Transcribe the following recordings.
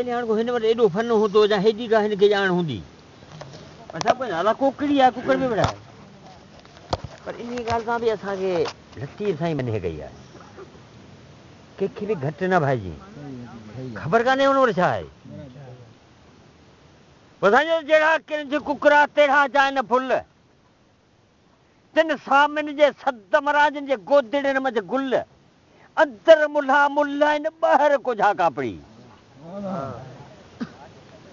ॼाण को हिन वटि एॾो फन हूंदो या हेॾी का हिनखे ॼाण हूंदी असां पंहिंजा अला कुकड़ी आहे कुकर में विढ़ाए पर इन ॻाल्हि सां बि असांखे लतीअ सां ई मञे गई आहे कंहिंखे बि घटि न भाइजी ख़बर कान्हे हुन वटि छा आहे ॿुधाइजो जहिड़ा किरंज कुकरा तेढ़ा जाइन फुल तिन सामिन जे सत महाराजनि जे गोदड़नि मंझि गुल अंदर मुल्हा मुल्हा आहिनि ॿाहिरि कोझा कापड़ी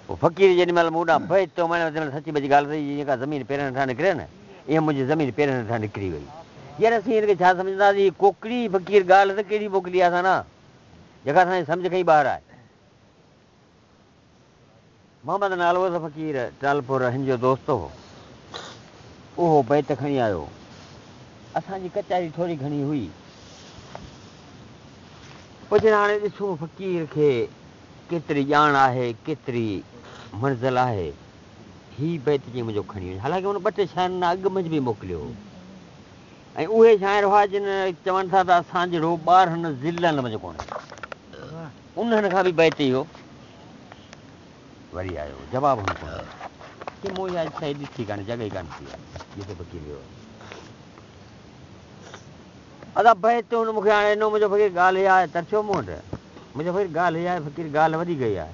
पोइ फ़क़ीर जेॾी महिल मूं ॾांहुं भई थो माने सची बची ॻाल्हि अथई जेका ज़मीन पेरनि हेठां निकिरे न ईअं मुंहिंजी ज़मीन पेरनि हेठां निकिरी वई यार असीं हिनखे छा सम्झंदासीं कोकड़ी फ़क़ीर ॻाल्हि त कहिड़ी मोकिली आहे असां न जेका असांजी सम्झ खां ई ॿाहिरि आहे मोहम्मद नालो त फ़क़ीर टालपुर हिन जो दोस्त हो उहो बैत खणी आयो असांजी कचारी थोरी घणी हुई पोइ हाणे ॾिसूं फ़क़ीर खे केतिरी ॼाण आहे केतिरी मंज़िल आहे हीअ बैत जीअं मुंहिंजो खणी वञे हालांकि हुन ॿ टे शाइरनि अॻु मंझि बि मोकिलियो ऐं उहे शाइर हुआ जिन चवनि था त असां जहिड़ो ॿारहनि ज़िलनि मंझि कोन्हे उन्हनि खां बि बैत इहो वरी आयो जवाबु हुन कोन्हे की मूं इहा शइ ॾिठी कान्हे जॻहि कान थी आहे जिते फ़क़ीर वियो अदा बैत हुन मूंखे हाणे ॾिनो मुंहिंजो फ़क़ीर ॻाल्हि इहा आहे तरछियो मूं वटि मुंहिंजो फ़क़ीर ॻाल्हि इहा आहे फ़क़ीर ॻाल्हि वधी गई आहे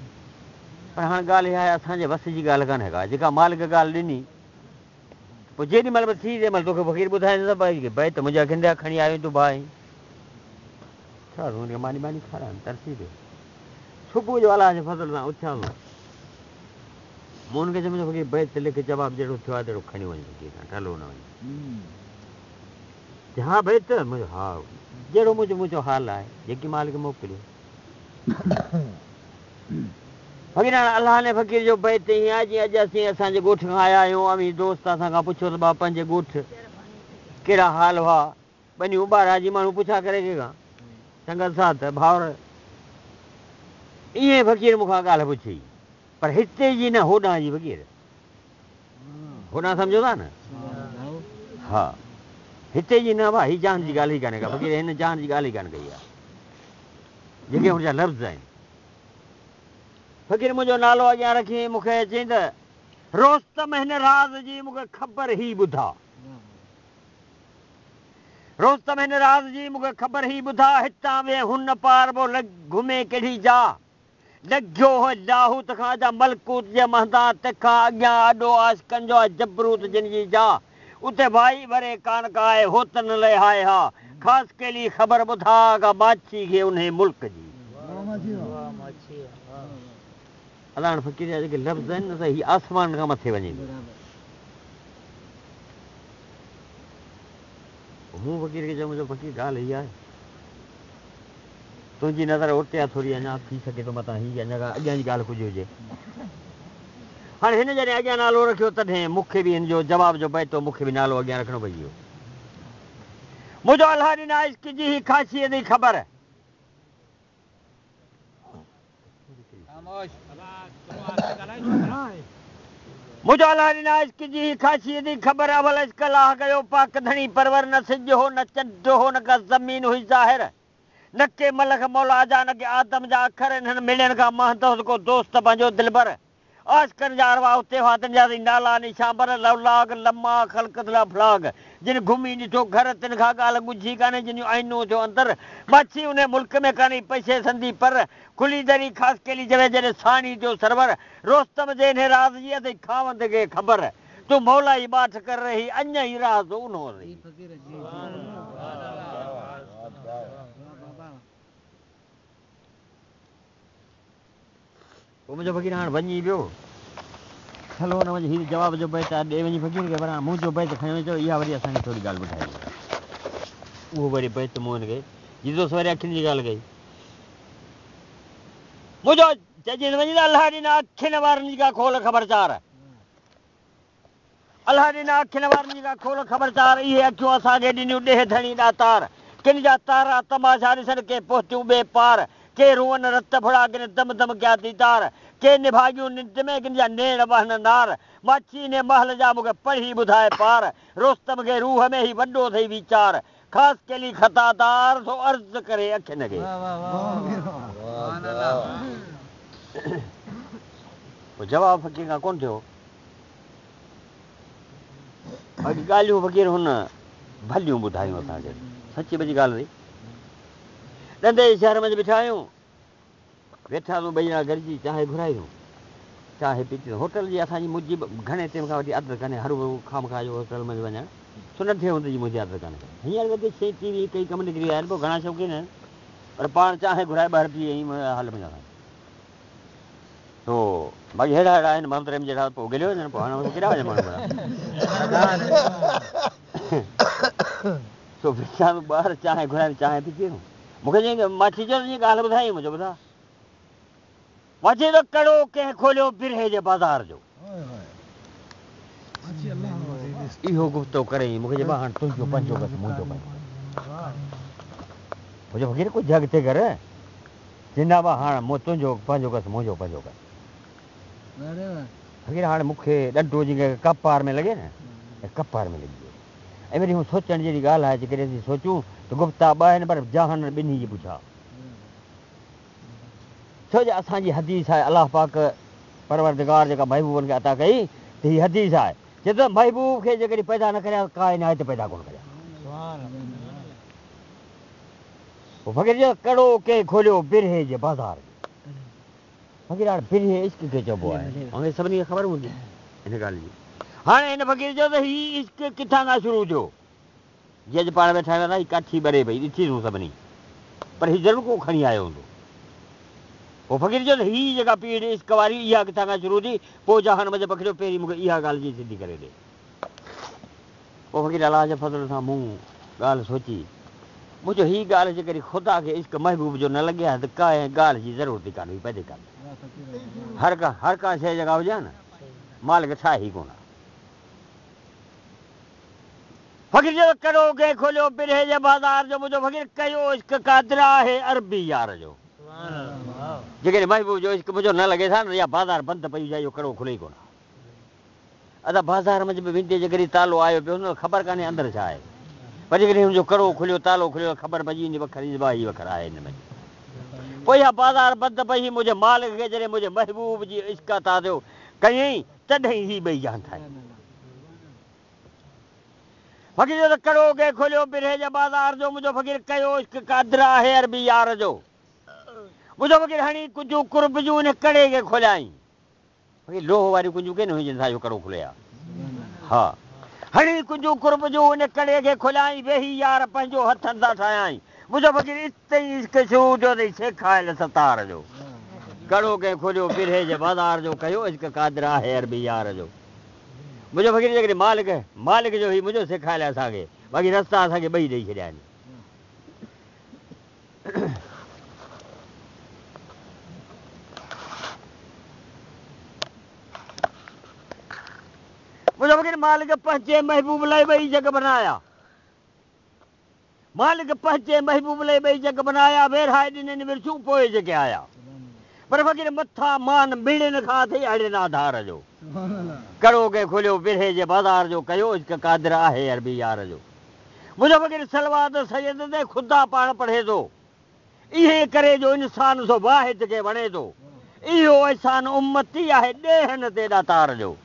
पर हाणे ॻाल्हि इहा आहे असांजे वस जी ॻाल्हि कान्हे का जेका मालिक ॻाल्हि ॾिनी पोइ जेॾी महिल बि थी तेॾी महिल तोखे फ़क़ीर ॿुधाईंदुसि भई बैत मुंहिंजे अखियुनि जा खणी आयो तूं भाई छा हुनखे मानी मानी खाराइनि तरसी पियो सुबुह जो अलाह जे फज़ल सां उथियां मूं हुनखे चयो मुंहिंजो फ़क़ीर बैत लिख जवाबु जहिड़ो थियो आहे तहिड़ो खणी वञ फ़क़ीर खां टलो न वञे हा बैत मुंहिंजो हा जहिड़ो मुंहिंजो हाल आहे जेकी मालिक मोकिलियो फ़क़ीर हाणे अलाह ने फ़क़ीर जो बैत ईअं आहे जीअं अॼु असीं असांजे ॻोठ खां आया आहियूं अमी दोस्त असां खां पुछो त भाउ पंहिंजे ॻोठ कहिड़ा हाल हुआ ॿनियूं ॿारहं जी माण्हू पुछा करे कंहिंखां चङा साथ भाउर ईअं फ़क़ीर मूंखां ॻाल्हि पुछी पर हिते जी न होॾां जी फ़क़ीर होॾां सम्झो था न हा हिते जी न भाउ हीअ जान जी ॻाल्हि ई कान्हे का फ़क़ीर हिन जान जी ॻाल्हि ई कान कई आहे जेके हुनजा लफ़्ज़ आहिनि फ़क़ीर मुंहिंजो नालो अॻियां रखी मूंखे चई त रोस्तम हिन राज़ जी मूंखे ख़बर ई ॿुधा रोस्तम हिन राज़ जी मूंखे ख़बर ई ॿुधा हितां वे हुन पार वो घुमे कहिड़ी जा लॻियो हो लाहूत खां जा मलकूत जे महदा तंहिंखां अॻियां अॾो आशिकनि जो जबरूत जिन जी जा उते भाई वरे कान का आहे होतन लहे हाए हा ख़ासि कहिड़ी ख़बर ॿुधा का माछी खे उन मुल्क जी अलाह हाणे फ़क़ीर जा जेके लफ़्ज़ आहिनि न त हीअ आसमान खां मथे वञे मूं फ़क़ीर खे चयो मुंहिंजो फ़क़ीर ॻाल्हि हीअ आहे तुंहिंजी नज़र उते आहे थोरी अञा थी सघे थो मतां हीअ अञा अॻियां जी ॻाल्हि कुझु हुजे हाणे हिन जॾहिं अॻियां नालो रखियो तॾहिं मूंखे बि हिन जो जवाब जो बैतो मूंखे बि नालो अॻियां रखिणो पइजी वियो मुंहिंजो अलाह ॾिना इश्क जी ही ख़ासियत जी ख़बर मुंहिंजो अलाह ॾिना इश्क जी ही ख़ासियत जी ख़बर अवल इश्क अलाह कयो पाक धणी परवर न सिज हो न चंड हो न का ज़मीन हुई ज़ाहिर न के मलक मौला जा न के आदम जा अखर हिननि मिलनि खां महदूस को दोस्त पंहिंजो दिलबर आशिकनि जा अरवा उते हुआ तिन जा नाला निशां पर लवलाग लम्मा ख़ल्क़त अफ़लाग जिन घुमी ॾिठो घर तिन खां ॻाल्हि ॻुझी कान्हे जिन आइनो थियो अंदरि माछी उन मुल्क में कान्हे पैसे संदी पर खुली दरी ख़ासि केली जवे जॾहिं साणी जो सरवर रोस्तम जे हिन राज़ जी अथई खावंद खे ख़बर तूं मौला जी ॿाठ कर रही अञा ई राज़ उनो रही पोइ मुंहिंजो फ़क़ीर हाणे वञी वियो हलो हुन वञी हीअ जवाब जो बैत आहे ॾे वञी फ़क़ीर खे पर मुंहिंजो बैत खणी वञी चयो इहा वरी असांखे थोरी ॻाल्हि ॿुधाई उहो वरी बैत मूं हिनखे ॾिसोसि वरी अखियुनि जी ॻाल्हि कई मुंहिंजो चइजे वञी त अलाह ॾिना अखियुनि वारनि जी का खोल ख़बरचार अलाह ॾिना अखियुनि वारनि जी का खोल ख़बरचार इहे अखियूं असांखे ॾिनियूं ॾेह धणी ॾातार किन जा तारा तमाशा ॾिसनि के पहुतियूं ॿिए पार के रुअन रत फुड़ा किन दम दम कया दीदार के निभागियूं निंड में किन जा नेण वहन नार माछी ने महल जा मूंखे पढ़ी ॿुधाए पार रोस्तम खे रूह में ई वॾो अथई वीचार ख़ासि केली ख़तादार सो अर्ज़ु करे अखियुनि खे पोइ जवाबु फ़क़ीर खां कोन थियो। बाक़ी ॻाल्हियूं फ़क़ीर हुन भलियूं ॿुधायूं असांखे, सची बची ॻाल्हि हुई। ॾंदे शहर में बीठा आहियूं, वेठा आहियूं ॿई ॼणा गॾिजी चांहि घुरायूं, चांहि पीती। होटल जी असांजी मुंहिंजी घणे टाइम खां वठी आदत कान्हे हर खामखा जो होटल में वञणु, छो न थिए हुनजी मुंहिंजी आदत कान्हे। हींअर वधीक शइ टी वी कई कम निकिरी विया आहिनि, पोइ घणा शौक़ीन आहिनि, पर पाण चांहि घुराए ॿाहिरि पी ईअं हाल में तो बाक़ी हेड़ा हेड़ा आहिनि मंदरनि जहिड़ा, पोइ गिलियो वञनि, पोइ हाणे केॾा वञनि माण्हू सो वेठा ॿाहिरि चांहि घुराए चांहि पीती। मूंखे चई माछी जो ईअं ॻाल्हि ॿुधाई, मुंहिंजो ॿुधा माछी त कड़ो कंहिं खोलियो बिरहे जे बाज़ार जो। इहो गुफ़्तो करे मूंखे चइबो हाणे तुंहिंजो पंहिंजो बसि मुंहिंजो पंहिंजो, मुंहिंजो फ़क़ीर कुझु जग ते कर जिंदा बा हाणे मूं तुंहिंजो पंहिंजो बसि मुंहिंजो पंहिंजो कर। फ़क़ीर हाणे मूंखे ॾंडो जीअं कपार में लॻे न, कपार में लॻी वियो। ऐं वरी हू सोचण जहिड़ी ॻाल्हि आहे, जेकॾहिं असीं सोचूं त गुफ़्ता ॿ आहिनि, पर जहान ॿिन्ही जी पुछा। छो जो असांजी हदीस आहे, अलाह पाक परवरदिगार जेका महबूबनि खे अता कई, त हीअ हदीस आहे, चए थो महबूब खे जेकॾहिं पैदा न करिया काइनात पैदा कोन करिया। पोइ फ़क़ीर जो कड़ो कंहिं खोलियो बिरहे जे बाज़ार जो। फ़क़ीर हाणे बिरहे इश्क खे चइबो आहे, ऐं सभिनी खे ख़बर हूंदी हिन ॻाल्हि जी। हाणे हिन फ़क़ीर चयो त हीउ इश्क किथां खां शुरू थियो। जीअं अॼु पाण वेठा आहियूं, काठी ॿरे पई ॾिठीसूं सभिनी, पर हीउ ज़रूरु को खणी आयो हूंदो। पोइ फ़क़ीर चयो त हीअ जेका पीढ़ इश्क वारी इहा किथां खां शुरू थी, पोइ जहान मज़ पकड़ियो, पहिरीं मूंखे इहा ॻाल्हि जी सिधी करे ॾे। पोइ फ़क़ीर अलाह जे फज़ल सां मूं ॻाल्हि सोची, मुंहिंजो हीअ ॻाल्हि जेकॾहिं ख़ुदा खे इश्क महबूब जो न लॻे हा त कंहिं ॻाल्हि जी ज़रूरत ई कान हुई, पए कान। हर का शइ जेका हुजे न, मालिक छा ई कोन। फ़क़ीर जो कड़ो कंहिं खोलियो बिरहे जे बाज़ार जो, मुंहिंजो फ़क़ीर कयो इश्क क़ादिर आहे अरबी यार जो। जेकॾहिं महबूब जो इश्क मुंहिंजो न लॻे था न, या बाज़ार बंदि पई हुजे, इहो कड़ो खुले ई कोन। अदा बाज़ार में बि वेंदे जेकॾहिं तालो आयो पियो न, ख़बर कान्हे अंदरि छा आहे, पर जेकॾहिं हुनजो कड़ो खुलियो, तालो खुलियो, ख़बर पइजी वेंदी वखर वाही वखर आहे हिन में। पोइ इहा बाज़ार बंदि पई, मुंहिंजे मालिक खे जॾहिं मुंहिंजे महबूब जी इश्क अता थियो कयईं, तॾहिं ही ॿई जान ठाही। फ़क़ीर जो कड़ो कंहिं खोलियो बिरहे जे बाज़ार जो, मुंहिंजो फ़क़ीर कयो इश्क क़ादिर आहे अरबी यार जो। मुंहिंजो फ़क़ीर हणी कुझु कुर्ब जूं हिन कड़े खे खोलियाई। फ़क़ीर लोह वारियूं कुझु के न हुई जिन सां इहो कड़ो खुलिया। हा, हणी कुझु कुर्ब जूं हिन कड़े खे खोलियाई, वेही यार पंहिंजो हथनि सां ठाहियाई। मुंहिंजो फ़क़ीर इते ई इश्क शुरू थियो अथई सेखायल सतार जो। कड़ो कंहिं खोलियो बिरहे जे बाज़ार जो, कयो इश्क क़ादिर आहे अरबी यार जो। मुंहिंजो फ़क़ीर जेकॾहिं मालिक जो ई मुंहिंजो सेखारियो असांखे, बाक़ी रस्ता असांखे ॿई ॾेई छॾिया आहिनि। मुंहिंजो फ़क़ीर मालिक पंहिंजे महबूब लाइ ॿई जग बनाया, मालिक पंहिंजे महबूब लाइ ॿई जग बनाया, वेराए ॾिननि विरछूं पोइ जेके आया। पर फ़क़ीर मथां मान मिड़नि खां अथई अड़िन आधार जो। कड़ो कंहिं खोलियो बिरहे जे बाज़ार जो, कयो इश्क क़ादिर आहे अरबी यार जो। मुंहिंजो फ़क़ीर सलवात सैयद ते ख़ुदा पाण पढ़े थो, इहे करे जो इंसान सो वाहिद खे वणे थो, इहो अहसान उम्मती आहे ॾेहन ते ॾातार जो।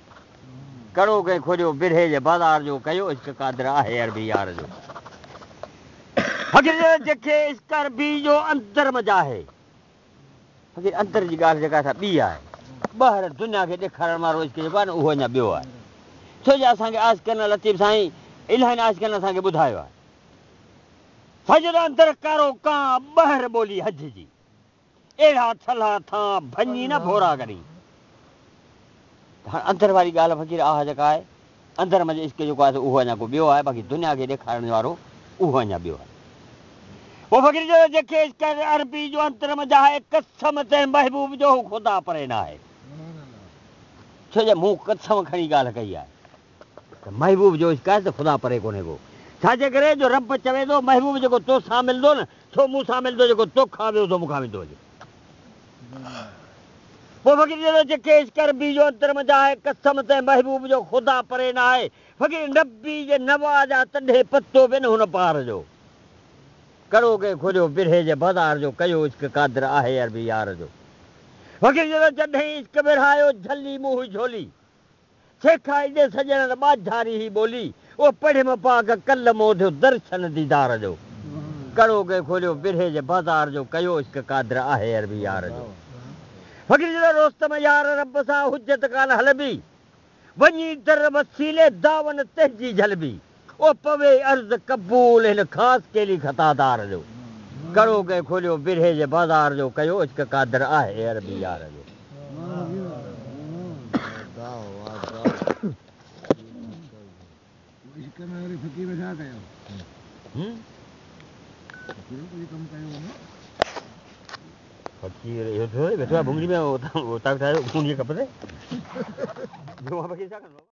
कड़ो कंहिं खोलियो बिरहे जे बाज़ार जो, कयो इश्क क़ादिर आहे अरबी यार जो। फ़क़ीर जंहिंखे इश्क अरबी जो अंदर मज़ा आहे, फ़क़ीर अंदर जी ॻाल्हि जेका असां ॿी आहे, ॿाहिरि दुनिया खे ॾेखारण वारो इश्क जेको आहे न, उहो अञा ॿियो आहे। छो जो असांखे आशिक़न लतीफ़ साईं इलाही आशिक़नि असांखे ॿुधायो आहे, फजर अंदरि कारो कां ॿाहिरि ॿोली हज जी, अहिड़ा थला थां भञी न भोरा करी। हाणे अंदरि वारी ॻाल्हि फ़क़ीर आहे जेका आहे, अंदरि मज़ो इश्क जेको आहे उहो अञा को ॿियो आहे, बाक़ी दुनिया खे ॾेखारण वारो उहो अञा ॿियो आहे। पोइ फ़क़ीर जो जंहिंखे इश्क अरबी जो अंतर मज़ा आहे, कसम ते महबूब जो ख़ुदा परे न आहे। छो जो मूं कसम खणी ॻाल्हि कई आहे त महबूब जो इश्क आहे त ख़ुदा परे कोन्हे को। छाजे करे जो रब चवे थो महबूब जेको तोसां मिलंदो न, छो मूंसां मिलंदो, जेको तोखां वियो थो मूंखां वेंदो हुजे। पोइ फ़क़ीर जो जंहिंखे इश्क अरबी जो अंतर मज़ा आहे, कसम ते महबूब जो ख़ुदा परे न आहे। फ़क़ीर नबी जे नवा जा तॾहिं पतो बि न हुन पार जो। कड़ो कंहिं खोलियो बिरहे जे बाज़ार जो, कयो इश्क क़ादिर आहे अरबी यार जो। वकील जो जॾहिं इश्क विरहायो झली मुंह झोली सेखाई दे सजन बाझारी ही बोली ओ पढ़े में पाक कल मोधियो दर्शन दीदार जो करो के खोलियो बिरहे जे बाज़ार जो कयो इश्क कादर आहे अरबी यार जो वकील जो रोस्तम यार रब सां हुज्जत कान हलबी वञी दर वसीले दावन तेजी झलबी ओ पवे अर्ज़ कबूल हिन ख़ास केली खतादार जो करो के खोलियो बिरहे जे बाज़ार जो कयो इश्क कादर आहे अरबी यार जो फकीर इहो थोरी वेठो आहे भुंगरी में उतां उतां ठाहियो खून जी खपे जो वकील छा कंदो